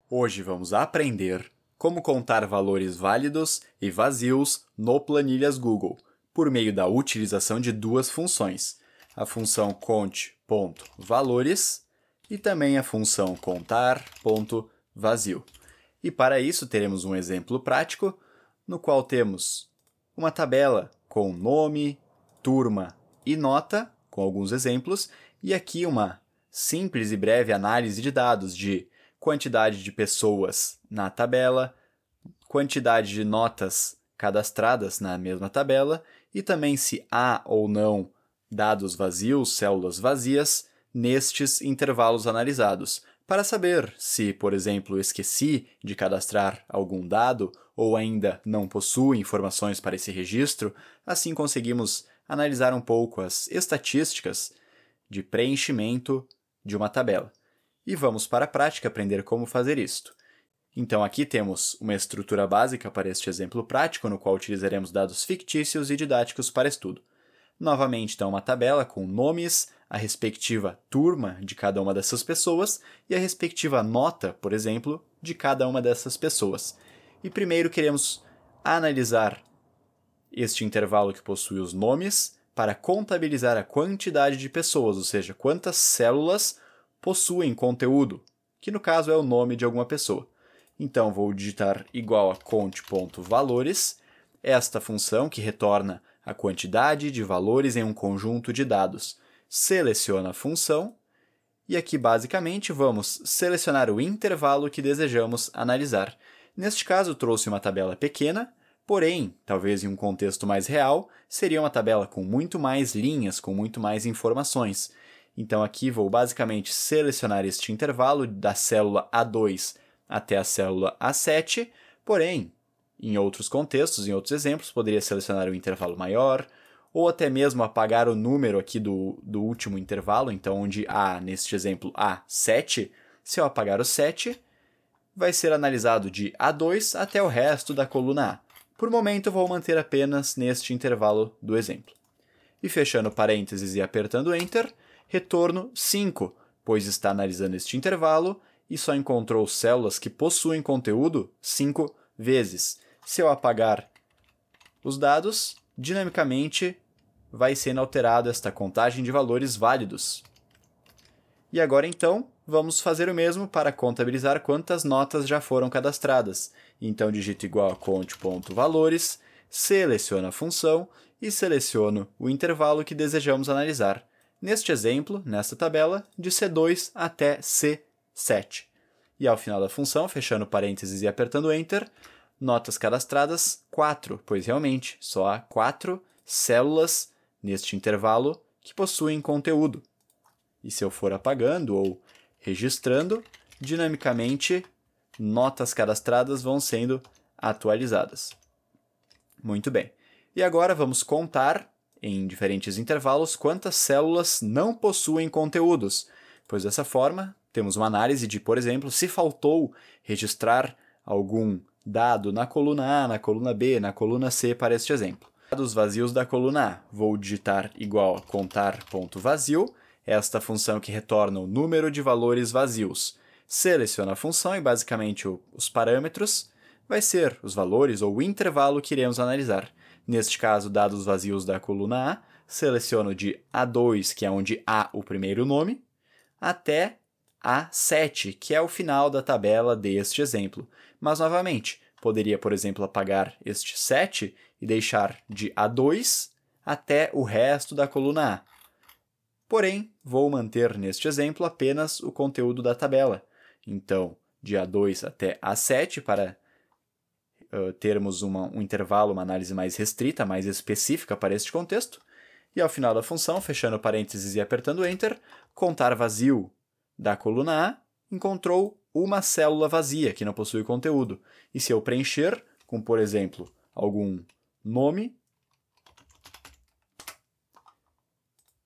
Hoje vamos aprender como contar valores válidos e vazios no Planilhas Google, por meio da utilização de duas funções, a função conte.valores e também a função contar.vazio. E para isso teremos um exemplo prático, no qual temos uma tabela com nome, turma e nota, com alguns exemplos, e aqui uma simples e breve análise de dados de quantidade de pessoas na tabela, quantidade de notas cadastradas na mesma tabela e também se há ou não dados vazios, células vazias, nestes intervalos analisados, para saber se, por exemplo, esqueci de cadastrar algum dado ou ainda não possuo informações para esse registro, assim conseguimos analisar um pouco as estatísticas de preenchimento de uma tabela. E vamos para a prática aprender como fazer isto. Então, aqui temos uma estrutura básica para este exemplo prático, no qual utilizaremos dados fictícios e didáticos para estudo. Novamente, então, uma tabela com nomes, a respectiva turma de cada uma dessas pessoas e a respectiva nota, por exemplo, de cada uma dessas pessoas. E primeiro queremos analisar este intervalo que possui os nomes para contabilizar a quantidade de pessoas, ou seja, quantas células possuem conteúdo, que no caso é o nome de alguma pessoa. Então, vou digitar igual a conte.valores, esta função que retorna a quantidade de valores em um conjunto de dados. Seleciona a função e aqui, basicamente, vamos selecionar o intervalo que desejamos analisar. Neste caso, trouxe uma tabela pequena, porém, talvez em um contexto mais real, seria uma tabela com muito mais linhas, com muito mais informações. Então, aqui vou basicamente selecionar este intervalo da célula A2 até a célula A7, porém, em outros contextos, em outros exemplos, poderia selecionar um intervalo maior, ou até mesmo apagar o número aqui do último intervalo, então onde há, neste exemplo, A7, se eu apagar o 7, vai ser analisado de A2 até o resto da coluna A. Por momento, vou manter apenas neste intervalo do exemplo. E fechando parênteses e apertando Enter, retorno 5, pois está analisando este intervalo e só encontrou células que possuem conteúdo 5 vezes. Se eu apagar os dados, dinamicamente vai sendo alterada esta contagem de valores válidos. E agora, então, vamos fazer o mesmo para contabilizar quantas notas já foram cadastradas. Então, digito igual a conte.valores, seleciono a função e seleciono o intervalo que desejamos analisar. Neste exemplo, nesta tabela, de C2 até C7. E ao final da função, fechando parênteses e apertando Enter, notas cadastradas 4, pois realmente só há 4 células neste intervalo que possuem conteúdo. E se eu for apagando ou registrando, dinamicamente, notas cadastradas vão sendo atualizadas. Muito bem. E agora vamos contar em diferentes intervalos quantas células não possuem conteúdos, pois dessa forma temos uma análise de, por exemplo, se faltou registrar algum dado na coluna A, na coluna B, na coluna C para este exemplo. Dados vazios da coluna A, vou digitar igual a contar.vazio, esta função que retorna o número de valores vazios. Seleciona a função e basicamente os parâmetros vai ser os valores ou o intervalo que iremos analisar. Neste caso, dados vazios da coluna A, seleciono de A2, que é onde há o primeiro nome, até A7, que é o final da tabela deste exemplo. Mas, novamente, poderia, por exemplo, apagar este 7 e deixar de A2 até o resto da coluna A. Porém, vou manter neste exemplo apenas o conteúdo da tabela. Então, de A2 até A7 para termos um intervalo, uma análise mais restrita, mais específica para este contexto. E ao final da função, fechando parênteses e apertando Enter, contar vazio da coluna A encontrou uma célula vazia que não possui conteúdo. E se eu preencher com, por exemplo, algum nome,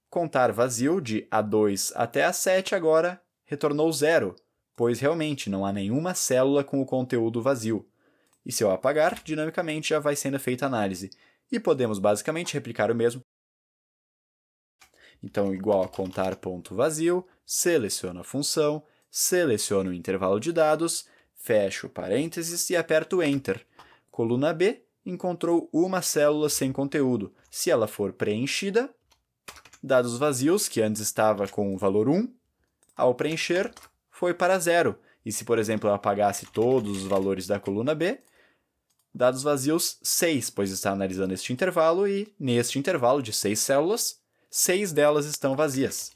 contar vazio de A2 até A7 agora retornou 0, pois realmente não há nenhuma célula com o conteúdo vazio. E se eu apagar, dinamicamente já vai sendo feita a análise. E podemos basicamente replicar o mesmo. Então, igual a contar.vazio, seleciono a função, seleciono o intervalo de dados, fecho parênteses e aperto Enter. Coluna B encontrou uma célula sem conteúdo. Se ela for preenchida, dados vazios, que antes estava com o valor 1, ao preencher, foi para 0. E se, por exemplo, eu apagasse todos os valores da coluna B, dados vazios 6, pois está analisando este intervalo e, neste intervalo de 6 células, 6 delas estão vazias.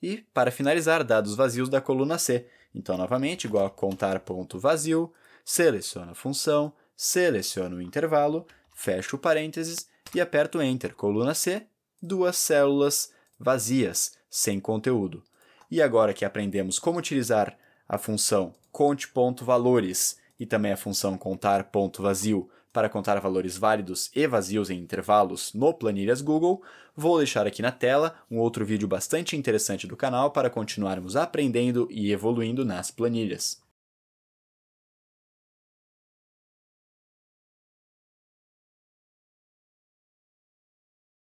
E, para finalizar, dados vazios da coluna C. Então, novamente, igual a contar ponto vazio, seleciono a função, seleciono o intervalo, fecho parênteses e aperto Enter. Coluna C, 2 células vazias, sem conteúdo. E agora que aprendemos como utilizar a função conte.valores e também a função contar.vazio para contar valores válidos e vazios em intervalos no Planilhas Google, vou deixar aqui na tela um outro vídeo bastante interessante do canal para continuarmos aprendendo e evoluindo nas planilhas.